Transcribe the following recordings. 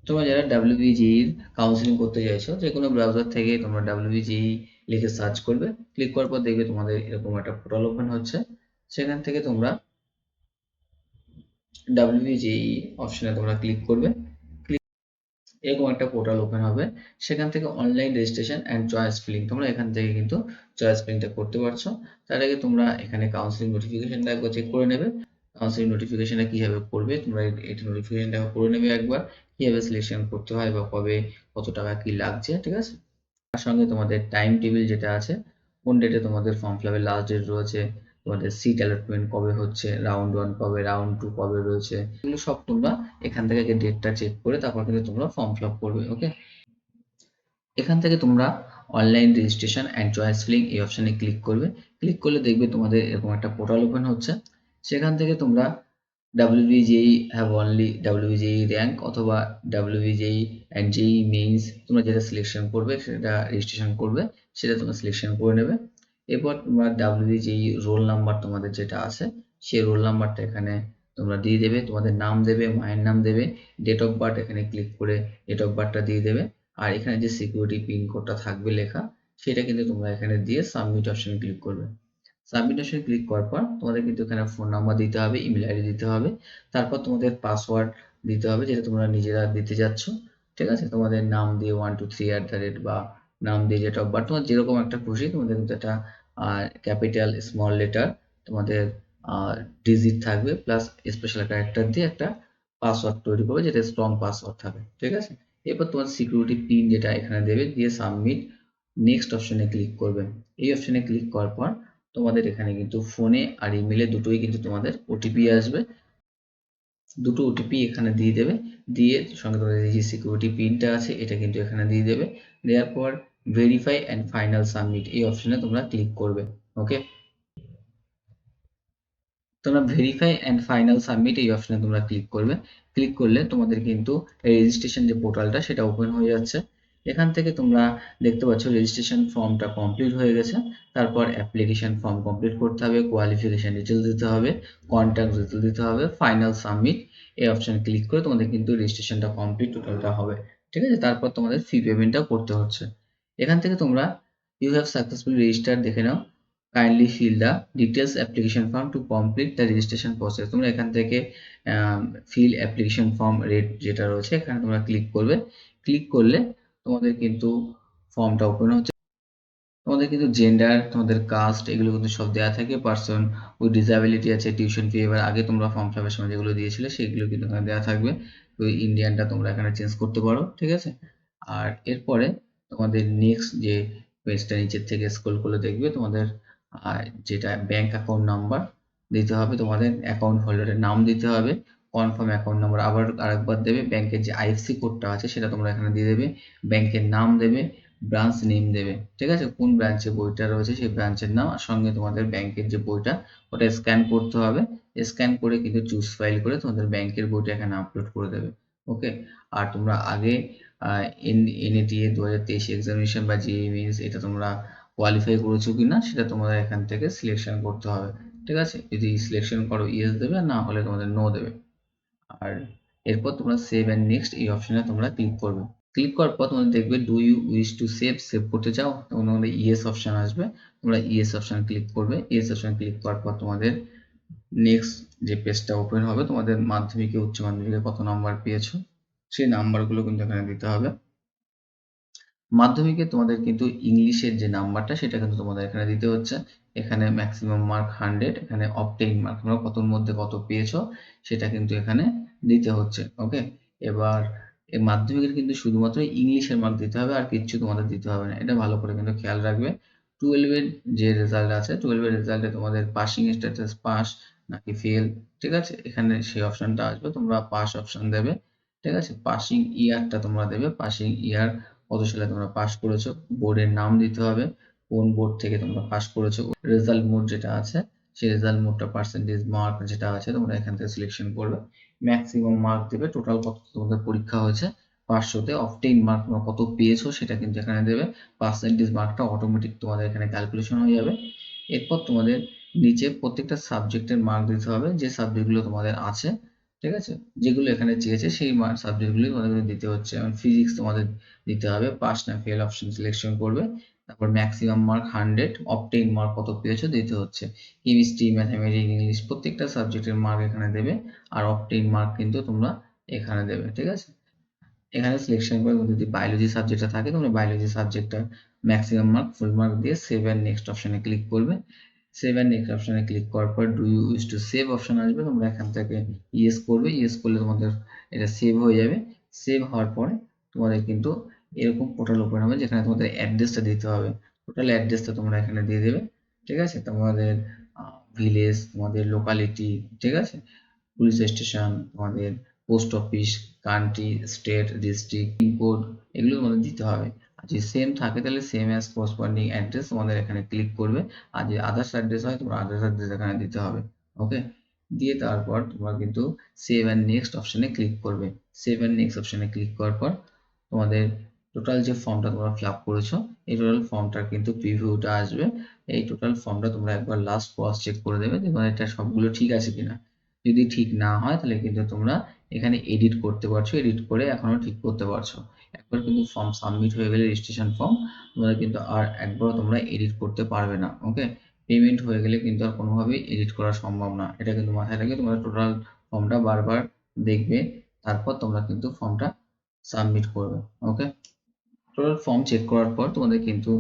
তোমরা যারা WBJE counselling করতে চাইছো, যে কোনো ব্রাউজার থেকে তোমরা WBJE লিখে সার্চ করবে। ক্লিক করার পর দেখবে তোমাদের এরকম একটা পোর্টাল ওপেন হচ্ছে। সেখান থেকে তোমরা WBJE অপশনে তোমরা ক্লিক করবে। এরকম একটা পোর্টাল ওপেন হবে। সেখান থেকে online registration and choice filling, তোমরা এখান থেকে কিন্তু চয়েস ফিলিংটা করতে পারছো। তার আগে তোমরা এখানে কাউন্সিলিং নোটিফিকেশনটা একবার চেক করে নেবে। কাউন্সিলিং নোটিফিকেশনটা কীভাবে করবে, তোমরা এটা নোটিফিকেশনটা করে নেবে একবার, কীভাবে সিলেকশন করতে হয় বা কবে কত টাকা কি লাগছে, ঠিক আছে। তার সঙ্গে তোমাদের টাইম টেবিল যেটা আছে, কোন ডেটে তোমাদের ফর্ম ফিল আপের লাস্ট ডেট রয়েছে, তোমাদের সিট অ্যালটমেন্ট কবে হচ্ছে, রাউন্ড 1 কবে, রাউন্ড 2 কবে রয়েছে, এগুলো সব তোমরা এখান থেকে ডেটটা চেক করে তারপর কিন্তু তোমরা ফর্ম ফিল আপ করবে। ওকে, এখান থেকে তোমরা online registration and choice filling এই অপশানে ক্লিক করবে। ক্লিক করলে দেখবে তোমাদের এরকম একটা পোর্টাল ওপেন হচ্ছে। সেখান থেকে তোমরা WBJE have only WBJE rank অথবা WBJE and JEE মেইনস, তোমরা যেটা সিলেকশন করবে সেটা রেজিস্ট্রেশন করবে, সেটা তোমরা সিলেকশন করে নেবে। এরপর তোমরা WBJE রোল নাম্বার তোমাদের যেটা আছে সেই রোল নাম্বারটা এখানে তোমরা দিয়ে দেবে, তোমাদের নাম দেবে, মায়ের নাম দেবে, ডেট অফ বার্থ এখানে ক্লিক করে ডেট অফ বার্থটা দিয়ে দেবে। আর এখানে যে সিকিউরিটি পিন কোডটা থাকবে লেখা, সেটা কিন্তু তোমরা এখানে দিয়ে সাবমিট অপশনে ক্লিক করবে। সাবমিট অপশনে ক্লিক করার পর তোমাদের কিন্তু এখানে ফোন নাম্বার দিতে হবে, ইমেল আইডি দিতে হবে, তারপর তোমাদের পাসওয়ার্ড দিতে হবে যেটা তোমরা নিজেরা দিতে যাচ্ছ, ঠিক আছে। তোমাদের নাম দিয়ে 123 বা নাম দিয়ে ডেট অফ বার্থ, তোমার যেরকম একটা খুশি, তোমাদের কিন্তু একটা ক্যাপিটাল স্মল লেটার তোমাদের ডিজিট থাকবে, প্লাস স্পেশাল ক্যারেক্টার দিয়ে একটা পাসওয়ার্ড তৈরি করবে যেটা স্ট্রং পাসওয়ার্ড থাকবে, ঠিক আছে। এরপর তোমার সিকিউরিটি পিন যেটা এখানে দেবে, দিয়ে সাবমিট নেক্সট অপশনে ক্লিক করবে। এই অপশনে ক্লিক করার পর তোমাদের এখানে কিন্তু ফোনে আর ইমেলে দুটোই কিন্তু তোমাদের ওটিপি আসবে। দুটো ওটিপি এখানে দিয়ে দেবে, দিয়ে সঙ্গে তোমাদের যে সিকিউরিটি পিনটা আছে এটা কিন্তু এখানে দিয়ে দেবে। দেওয়ার পর ভেরিফাই অ্যান্ড ফাইনাল সাবমিট এই অপশনে তোমরা ক্লিক করবে। ওকে, তোমরা ভেরিফাই অ্যান্ড ফাইনাল সাবমিট এই অপশনে তোমরা ক্লিক করবে। ক্লিক করলে তোমাদের কিন্তু রেজিস্ট্রেশন যে পোর্টালটা সেটা ওপেন হয়ে যাচ্ছে। এখান থেকে তোমরা দেখতে পাচ্ছ রেজিস্ট্রেশন ফর্মটা কমপ্লিট হয়ে গেছে। তারপর অ্যাপ্লিকেশন ফর্ম কমপ্লিট করতে হবে, কোয়ালিফিকেশন ডিটেলস দিতে হবে, কন্ট্যাক্ট ডিটেলস দিতে হবে, ফাইনাল সাবমিট এই অপশনে ক্লিক করে তোমাদের কিন্তু রেজিস্ট্রেশনটা কমপ্লিট টোটালটা হবে, ঠিক আছে। তারপর তোমাদের ফি পেমেন্টটাও করতে হচ্ছে। এখান থেকে তোমরা ইউ হ্যাভ সাকসেসফুলি রেজিস্টার্ড দেখে নাও, kindly fill the details application form to complete the registration process. তোমরা এখান থেকে ফিল অ্যাপ্লিকেশন ফর্ম রেট যেটা রয়েছে এখানে তোমরা ক্লিক করবে। ক্লিক করলে তোমাদের কিন্তু ফর্মটা ওপেন হচ্ছে। তোমাদের কিন্তু জেন্ডার, তোমাদের কাস্ট এগুলো কিন্তু সব দেওয়া থাকে, পার্সন উইথ ডিসএবিলিটি আছে, টিউশন ফি এবার আগে তোমরা ফর্ম ফিল আপের সময় যেগুলো দিয়েছিলে সেগুলো কিন্তু এখানে দেওয়া থাকবে। তো ইন্ডিয়ানটা তোমরা এখানে চেঞ্জ করতে পারো, ঠিক আছে। আর এরপরে তোমাদের নেক্সট যে পেজটা নিচের থেকে স্ক্রল করলে দেখবে তোমাদের যেটা ব্যাংক অ্যাকাউন্ট নাম্বার দিতে হবে, তোমাদের অ্যাকাউন্ট হোল্ডারের নাম দিতে হবে, কনফার্ম অ্যাকাউন্ট নাম্বার আবার আরেকবার দেবে, ব্যাংকের যে আইএফসি কোডটা আছে সেটা তোমরা এখানে দিয়ে দেবে, ব্যাংকের নাম দেবে, ব্রাঞ্চ নেম দেবে, ঠিক আছে। কোন ব্রাঞ্চে বইটা রয়েছে সেই ব্রাঞ্চের নাম, আর সঙ্গে তোমাদের ব্যাংকের যে বইটা ওটা স্ক্যান করতে হবে। স্ক্যান করে কিন্তু চুজ ফাইল করে তোমাদের ব্যাংকের বইটা এখানে আপলোড করে দেবে। ওকে, আর তোমরা আগে NATA 2023 এক্সামিনেশন বা JEE মেইনস এটা তোমরা কোয়ালিফাই করেছো কিনা সেটা তোমাদের এখান থেকে সিলেকশন করতে হবে, ঠিক আছে। যদি সিলেকশন করো ইয়েস দেবে, না হলে তোমাদের নো দেবে। আর এরপর তোমরা সেভ অ্যান্ড নেক্সট এই অপশনে তোমরা ক্লিক করবে। ক্লিক করার পর তোমরা দেখবে do you wish to save করতে চাও, তখন তোমাদের ইয়েস অপশন আসবে, তোমরা ইয়েস অপশন ক্লিক করবে। ইয়েস অপশন ক্লিক করার পর তোমাদের নেক্সট যে পেজটা ওপেন হবে, তোমাদের মাধ্যমিকে উচ্চ মাধ্যমিকে কত নাম্বার পেয়েছো সেই নাম্বারগুলো কিন্তু এখানে দিতে হবে। মাধ্যমিকে তোমাদের কিন্তু ইংলিশের যে নাম্বারটা সেটা কিন্তু তোমাদের এখানে দিতে হচ্ছে। এখানে ম্যাক্সিমাম মার্ক 100, এখানে অবটেইন মার্ক তোমরা কতর মধ্যে কত পেয়েছো সেটা কিন্তু এখানে দিতে হচ্ছে। ওকে, এবার এই মাধ্যমিকের কিন্তু শুধুমাত্র ইংলিশের মার্ক দিতে হবে, আর কিচ্ছু তোমাদের দিতে হবে না, এটা ভালো করে কিন্তু খেয়াল রাখবে। 12 এর যে রেজাল্ট আছে, 12 এর রেজাল্টে তোমাদের পাসিং স্ট্যাটাস পাস নাকি ফেল, ঠিক আছে, এখানে সেই অপশনটা আসবে, তোমরা পাস অপশন দেবে, ঠিক আছে। পাসিং ইয়ারটা তোমরা দেবে, পাসিং ইয়ার কত সালে তোমরা পাস করেছো, বোর্ডের নাম দিতে হবে, কোন বোর্ড থেকে তোমরা পাস করেছো, রেজাল্ট মোড যেটা আছে সেই রেজাল্ট মোডটা পার্সেন্টেজ মার্ক যেটা আছে তোমরা এখান থেকে সিলেকশন করবে। ম্যাক্সিমাম মার্ক দেবে, টোটাল কত তোমাদের পরীক্ষা হয়েছে 500তে, অবটেইন মার্ক তোমরা কত পেয়েছো সেটা কিন্তু এখানে দেবে, পার্সেন্টেজ মার্কটা অটোমেটিক তোমাদের এখানে ক্যালকুলেশন হয়ে যাবে। এরপর তোমাদের নিচে প্রত্যেকটা সাবজেক্টের মার্ক দিতে হবে যে সাবজেক্টগুলো তোমাদের আছে, ঠিক আছে, যেগুলো এখানে চেয়েছে সেই সাবজেক্টগুলি তোমাদের দিতে হচ্ছে। যেমন ফিজিক্স তোমাদের দিতে হবে, পাস না ফেল অপশন সিলেকশন করবে, তারপর ম্যাক্সিমাম মার্ক 100, অবটেইন মার্ক কত পেয়েছো দিতে হচ্ছে। কেমিস্ট্রি, ম্যাথামেটিক্স, ইংলিশ প্রত্যেকটা সাবজেক্টের মার্ক এখানে দেবে, আর অবটেইন মার্ক কিন্তু তোমরা এখানে দেবে। ঠিক আছে, এখানে সিলেকশন করে যদি বায়োলজি সাবজেক্টটা থাকে তোমরা বায়োলজি সাবজেক্টটা ম্যাক্সিমাম মার্ক ফুল মার্ক দিয়ে সেভ এন্ড নেক্সট অপশনে ক্লিক করবে। সেভ এন্ড নেক্সট অপশনে ক্লিক করার পর do you wish to save option আসবে, তোমরা এখান থেকে ইয়েস করবে। ইয়েস করলে তোমাদের এটা সেভ হয়ে যাবে। সেভ হওয়ার পরে তোমাদের কিন্তু এরকম পোর্টাল ওপেন হবে, যেখানে তোমাদের অ্যাড্রেসটা দিতে হবে। টোটাল অ্যাড্রেসটা তোমরা এখানে দিয়ে দেবে। ঠিক আছে, তোমাদের ভিলেজ, তোমাদের লোকালিটি, ঠিক আছে, পুলিশ স্টেশন, তোমাদের post office, country, state, district, pincode, এগুলো তোমাদের দিতে হবে। আর যদি সেম থাকে তাহলে সেম অ্যাজ করসপন্ডিং অ্যাড্রেস তোমাদের এখানে ক্লিক করবে। আর যদি আদার্স অ্যাড্রেস হয় তোমার আদার্স অ্যাড্রেস এখানে দিতে হবে। ওকে, দিয়ে তারপর তোমরা কিন্তু সেভ অ্যান্ড নেক্সট অপশনে ক্লিক করবে। সেভ অ্যান্ড নেক্সট অপশনে ক্লিক করার পর তোমাদের টোটাল যে ফর্মটা তোমরা ফিল আপ করেছো এই টোটাল ফর্মটার কিন্তু প্রিভিউটা আসবে। এই টোটাল ফর্মটা তোমরা একবার লাস্ট ক্রস চেক করে দেবে, দেখবে এটা সবগুলো ঠিক আছে কিনা। যদি ঠিক না হয় তাহলে কিন্তু তোমরা এখানে এডিট করতে পারছো, এডিট করে এখনো ঠিক করতে পারছো। একবার কিন্তু ফর্ম সাবমিট হয়ে গেলে রেজিস্ট্রেশন ফর্ম, তোমরা কিন্তু আর একবার তোমরা এডিট করতে পারবে না। ওকে, পেমেন্ট হয়ে গেলে কিন্তু আর কোনোভাবেই এডিট করা সম্ভব না, এটা কিন্তু মাথায় রেখে তোমরা টোটাল ফর্মটা বারবার দেখবে, তারপর তোমরা কিন্তু ফর্মটা সাবমিট করবে। ওকে, টোটাল ফর্ম চেক করার পর তোমাদের কিন্তু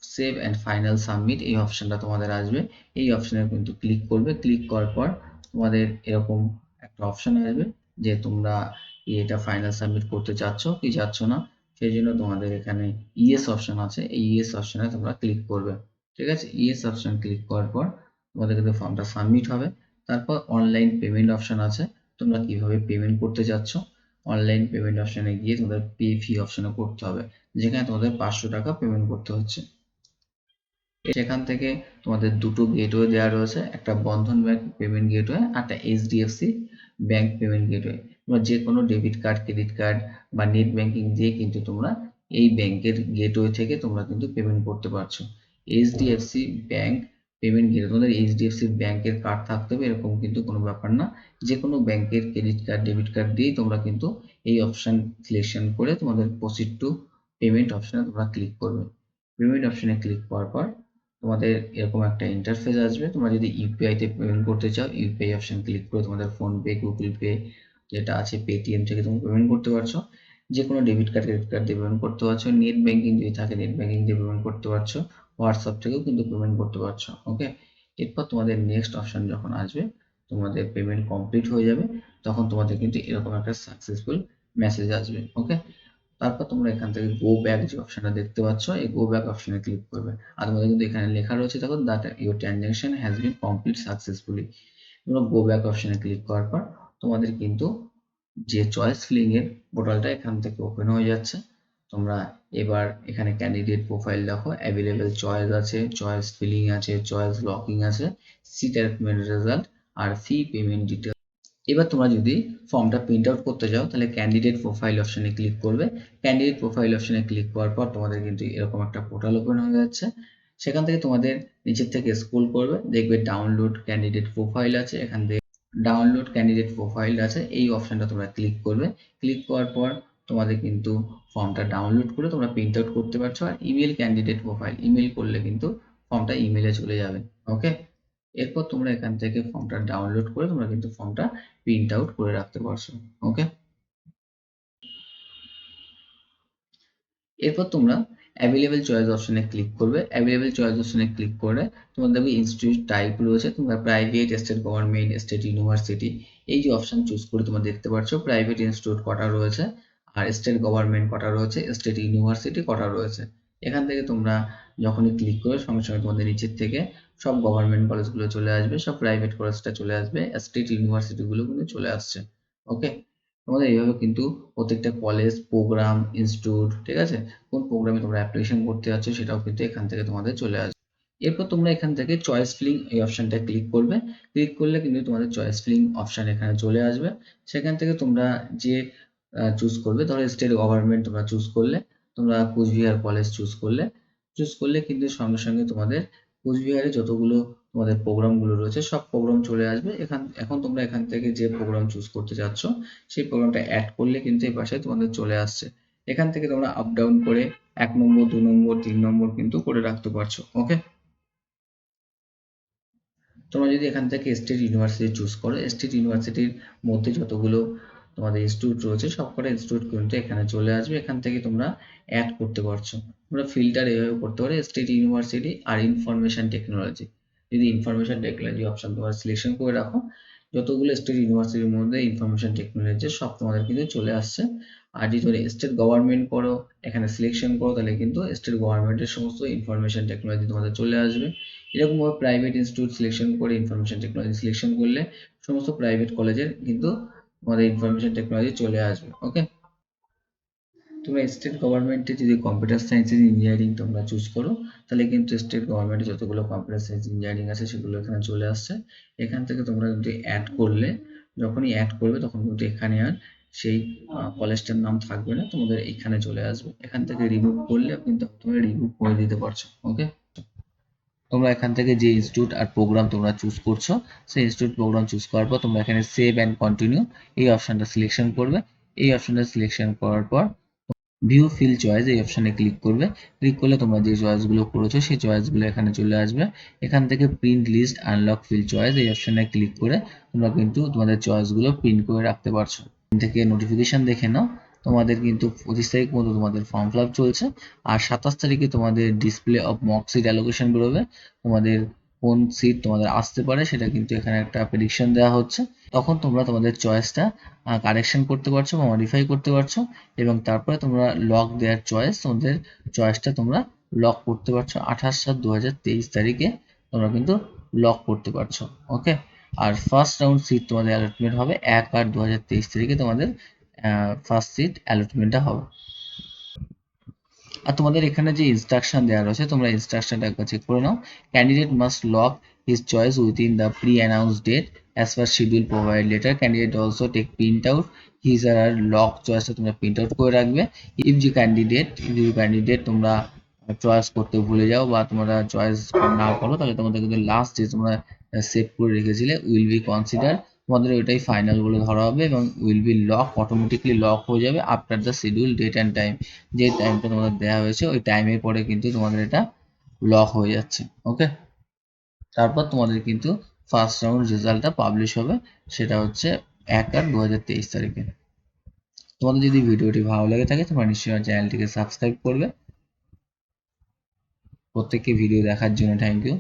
সেভ অ্যান্ড ফাইনাল সাবমিট এই অপশনটা তোমাদের আসবে। এই অপশনে কিন্তু ক্লিক করবে। ক্লিক করার পর তোমাদের এরকম একটা অপশন আসবে যে তোমরা এটা ফাইনাল সাবমিট করতে চাচ্ছ কি চাচ্ছ না, সেই জন্য তোমাদের এখানে ইয়েস অপশন আছে, এই ইয়েস অপশনে তোমরা ক্লিক করবে। ঠিক আছে, ইয়েস অপশন ক্লিক করার পর তোমাদের কিন্তু ফর্মটা সাবমিট হবে। তারপর অনলাইন পেমেন্ট অপশন আছে, তোমরা কিভাবে পেমেন্ট করতে চাচ্ছ অনলাইন পেমেন্ট অপশনে গিয়ে তোমাদের পে ফি অপশনে করতে হবে, যেখানে তোমাদের 500 টাকা পেমেন্ট করতে হচ্ছে। সেখান থেকে তোমাদের দুটো গেটওয়ে দেওয়া রয়েছে, একটা বন্ধন ব্যাংক পেমেন্ট গেটওয়ে আর একটা এইচডিএফসি ব্যাংক পেমেন্ট গেটওয়ে। তোমরা যে কোনো ডেবিট কার্ড, ক্রেডিট কার্ড বা নেট ব্যাংকিং দিয়ে কিন্তু তোমরা এই ব্যাংকের গেটওয়ে থেকে তোমরা কিন্তু পেমেন্ট করতে পারছো। এইচডিএফসি ব্যাংক পেমেন্ট গেটওয়ে, তোমাদের এইচডিএফসি ব্যাংকের কার্ড থাকতে হবে এরকম কিন্তু কোনো ব্যাপার না, যে কোনো ব্যাংকের ক্রেডিট কার্ড, ডেবিট কার্ড দিয়েই তোমরা কিন্তু এই অপশন সিলেকশন করে তোমাদের প্রসিড টু পেমেন্ট অপশনে তোমরা ক্লিক করবে। পেমেন্ট অপশনে ক্লিক করার পর তোমাদের এরকম একটা ইন্টারফেস আসবে। তোমরা যদি ইউপিআই তে পেমেন্ট করতে চাও ইউপিআই অপশন ক্লিক করে তোমাদের ফোনপে, গুগল পে যেটা আছে, পেটিএম থেকে তুমি পেমেন্ট করতে পারছো। যে কোনো ডেবিট কার্ড, ক্রেডিট কার্ড দিয়ে পেমেন্ট করতে পারছো। নেট ব্যাংকিং যদি থাকে নেট ব্যাংকিং দিয়ে পেমেন্ট করতে পারছো। হোয়াটসঅ্যাপ থেকেও কিন্তু পেমেন্ট করতে পারছো। ওকে, এরপর তোমাদের নেক্সট অপশন যখন আসবে, তোমাদের পেমেন্ট কমপ্লিট হয়ে যাবে, তখন তোমাদের কিন্তু এরকম একটা সাকসেসফুল মেসেজ আসবে। ওকে, তারপর তোমরা এখান থেকে গো ব্যাক যে অপশনটা দেখতে পাচ্ছ এই গো ব্যাক অপশনে ক্লিক করবে। আর তোমাদের কিন্তু এখানে লেখা রয়েছে দেখো that your transaction has been complete successfully. তোমরা গো ব্যাক অপশনে ক্লিক করার পর তোমাদের কিন্তু যে চয়েস ফিলিং এর পোর্টালটা এখান থেকে ওপেন হয়ে যাচ্ছে। তোমরা এবার এখানে ক্যান্ডিডেট প্রোফাইল দেখো, অ্যাভেলেবেল চয়েস আছে, চয়েস ফিলিং আছে, চয়েস লকিং আছে, সিট অ্যালটমেন্ট রেজাল্ট আর ফি পেমেন্ট ডিটেল। এবার তোমরা যদি ফর্মটা প্রিন্ট আউট করতে যাও তাহলে ক্যান্ডিডেট প্রোফাইল অপশনে ক্লিক করবে। ক্যান্ডিডেট প্রোফাইল অপশনে ক্লিক করার পর তোমাদের কিন্তু এরকম একটা পোর্টাল ওপেন হয়ে যাচ্ছে। সেখান থেকে তোমাদের নিচের থেকে স্ক্রল করবে, দেখবে ডাউনলোড ক্যান্ডিডেট প্রোফাইল আছে, এখান থেকে ডাউনলোড ক্যান্ডিডেট প্রোফাইল আছে, এই অপশনটা তোমরা ক্লিক করবে। ক্লিক করার পর তোমাদের কিন্তু ফর্মটা ডাউনলোড করে তোমরা প্রিন্ট আউট করতে পারছো। আর ইমেল ক্যান্ডিডেট প্রোফাইল ইমেল করলে কিন্তু ফর্মটা ইমেলে চলে যাবে। ওকে, এরপর তোমরা এখান থেকে ফর্মটা ডাউনলোড করে তোমরা কিন্তু ফর্মটা প্রিন্ট আউট করে রাখতে পারছো। ওকে, এরপর তোমরা অ্যাভেলেবেল চয়েস অপশনে ক্লিক করবে। অ্যাভেলেবেল চয়েস অপশনে ক্লিক করে তোমাদের দেখবে ইনস্টিটিউট টাইপ রয়েছে, তোমরা private, state government, state university এই যে অপশন চুজ করে তোমরা দেখতে পাচ্ছ প্রাইভেট ইনস্টিটিউট কটা রয়েছে আর স্টেট গভর্নমেন্ট কটা রয়েছে, স্টেট ইউনিভার্সিটি কটা রয়েছে। এখান থেকে তোমরা যখনই ক্লিক করবে সঙ্গে সঙ্গে তোমাদের নিচের থেকে সব গভর্নমেন্ট কলেজগুলো চলে আসবে, সব প্রাইভেট কলেজটা চলে আসবে, স্টেট ইউনিভার্সিটিগুলো কিন্তু চলে আসছে। ওকে, তোমাদের এইভাবে কিন্তু প্রত্যেকটা কলেজ, প্রোগ্রাম, ইনস্টিটিউট, ঠিক আছে, কোন প্রোগ্রামে তোমরা অ্যাপ্লিকেশন করতে যাচ্ছ সেটাও কিন্তু এখান থেকে তোমাদের চলে আসবে। এরপর তোমরা এখান থেকে চয়েস ফিলিং এই অপশনটা ক্লিক করবে। ক্লিক করলে কিন্তু তোমাদের চয়েস ফিলিং অপশন এখানে চলে আসবে। সেখান থেকে তোমরা যে চুজ করবে, ধরো স্টেট গভর্নমেন্ট তোমরা চুজ করলে, তোমরা কুচবিহার কলেজ চুজ করলে কিন্তু সঙ্গে সঙ্গে তোমাদের কুচবিহারে যতগুলো তোমাদের প্রোগ্রামগুলো রয়েছে সব প্রোগ্রাম চলে আসবে। এখন তোমরা এখান থেকে যে প্রোগ্রাম চুজ করতে যাচ্ছ সেই প্রোগ্রামটা অ্যাড করলে কিন্তু এই পাশে তোমাদের চলে আসছে। এখান থেকে তোমরা আপ ডাউন করে 1 নম্বর 2 নম্বর 3 নম্বর কিন্তু করে রাখতে পারছো। ওকে, তোমরা যদি এখান থেকে স্টেট ইউনিভার্সিটি চুজ করো, স্টেট ইউনিভার্সিটির মধ্যে যতগুলো তোমাদের ইনস্টিটিউট রয়েছে সবকটা ইনস্টিটিউট কিন্তু এখানে চলে আসবে। এখান থেকে তোমরা অ্যাড করতে পারছো। তোমরা ফিল্টার এভাবে করতে পারো, স্টেট ইউনিভার্সিটি আর ইনফরমেশন টেকনোলজি। যদি ইনফরমেশন টেকনোলজি অপশন তোমরা সিলেকশন করে রাখো, যতগুলো স্টেট ইউনিভার্সিটির মধ্যে ইনফরমেশন টেকনোলজি সব তোমাদের কিন্তু চলে আসছে। আর যদি তোমরা স্টেট গভর্নমেন্ট করো, এখানে সিলেকশন করো, তাহলে কিন্তু স্টেট গভর্নমেন্টের সমস্ত ইনফরমেশন টেকনোলজি তোমাদের চলে আসবে। এরকমভাবে প্রাইভেট ইনস্টিটিউট সিলেকশন করে ইনফরমেশন টেকনোলজি সিলেকশন করলে সমস্ত প্রাইভেট কলেজের কিন্তু তোমাদের ইনফরমেশন টেকনোলজি চলে আসবে। ওকে, তোমরা স্টেট গভর্নমেন্টে যদি কম্পিউটার সায়েন্স ইঞ্জিনিয়ারিং তোমরা চুজ করো, তাহলে কিন্তু স্টেট গভর্নমেন্টে যতগুলো কম্পিউটার সায়েন্স ইঞ্জিনিয়ারিং আছে সেগুলো এখানে চলে আসছে। এখান থেকে তোমরা কিন্তু অ্যাড করলে, যখনই অ্যাড করবে তখন কিন্তু এখানে আর সেই কলেজটার নাম থাকবে না, তোমাদের এখানে চলে আসবে। এখান থেকে রিমুভ করলে কিন্তু তোমরা রিমুভ করে দিতে পারছো। ওকে, তোমরা এখান থেকে যে ইনস্টিটিউট আর প্রোগ্রাম তোমরা চুজ করছো সেই ইনস্টিটিউট প্রোগ্রাম চুজ করার পর তোমরা এখানে সেভ অ্যান্ড কন্টিনিউ এই অপশনটা সিলেকশন করবে। এই অপশনটা সিলেকশন করার পর ভিউ ফিল চয়েস এই অপশনে ক্লিক করবে। ক্লিক করলে তোমরা যে চয়েসগুলো করেছো সেই চয়েসগুলো এখানে চলে আসবে। এখান থেকে print list unlock fill choice এই অপশনে ক্লিক করে তোমরা কিন্তু তোমাদের চয়েসগুলো প্রিন্ট করে রাখতে পারছো। এখান থেকে নোটিফিকেশন দেখে নাও, তোমাদের কিন্তু 25 তারিখ পর্যন্ত তোমাদের ফর্ম ফিল আপ চলছে। আর 27 তারিখে তোমাদের display of mock seat allocation বেরোবে। তোমাদের কোন সিট তোমাদের আসতে পারে সেটা কিন্তু এখানে একটা প্রেডিকশন দেওয়া হচ্ছে। তখন তোমরা তোমাদের চয়েসটা কারেকশন করতে পারছো বা মডিফাই করতে পারছো, এবং তারপরে তোমরা লক দেওয়ার চয়েস, তোমাদের চয়েসটা তোমরা লক করতে পারছো 28/7/2023 তারিখে তোমরা কিন্তু লক করতে পারছো। ওকে, আর ফার্স্ট রাউন্ড সিট তোমাদের অ্যালটমেন্ট হবে 1/8/2023 তারিখে তোমাদের ফার্স্ট সিট অ্যালটমেন্টটা হবে। আর তোমাদের এখানে যে ইনস্ট্রাকশন দেওয়া রয়েছে তোমরা ইনস্ট্রাকশনটা একবার চেক করে নাও। Candidate must lock his choice within the pre announced date as per schedule provide letter. Candidate also take print out his আর লক চয়েসটা তোমরা প্রিন্ট আউট করে রাখবে। ইফ যে ক্যান্ডিডেট তোমরা চয়েস করতে ভুলে যাও বা তোমরা চয়েস না করো, তাহলে তোমাদের কিন্তু লাস্ট যে তোমরা সেভ করে রেখেছিলে উইল বি কনসিডার, তোমাদের ওইটাই ফাইনাল বলে ধরা হবে এবং will be lock automatically lock হয়ে যাবে after the schedule date and time. যে টাইমটা তোমাদের দেওয়া হয়েছে ওই টাইমের পরে কিন্তু তোমাদের এটা লক হয়ে যাচ্ছে। ওকে, তারপর তোমাদের কিন্তু ফার্স্ট রাউন্ড রেজাল্টটা পাবলিশ হবে, সেটা হচ্ছে 1/8/2023 তারিখে। তোমাদের যদি ভিডিওটি ভালো লেগে থাকে তোমরা নিশ্চয়ই আমার চ্যানেলটিকে সাবস্ক্রাইব করবে। প্রত্যেককে ভিডিও দেখার জন্য থ্যাংক ইউ।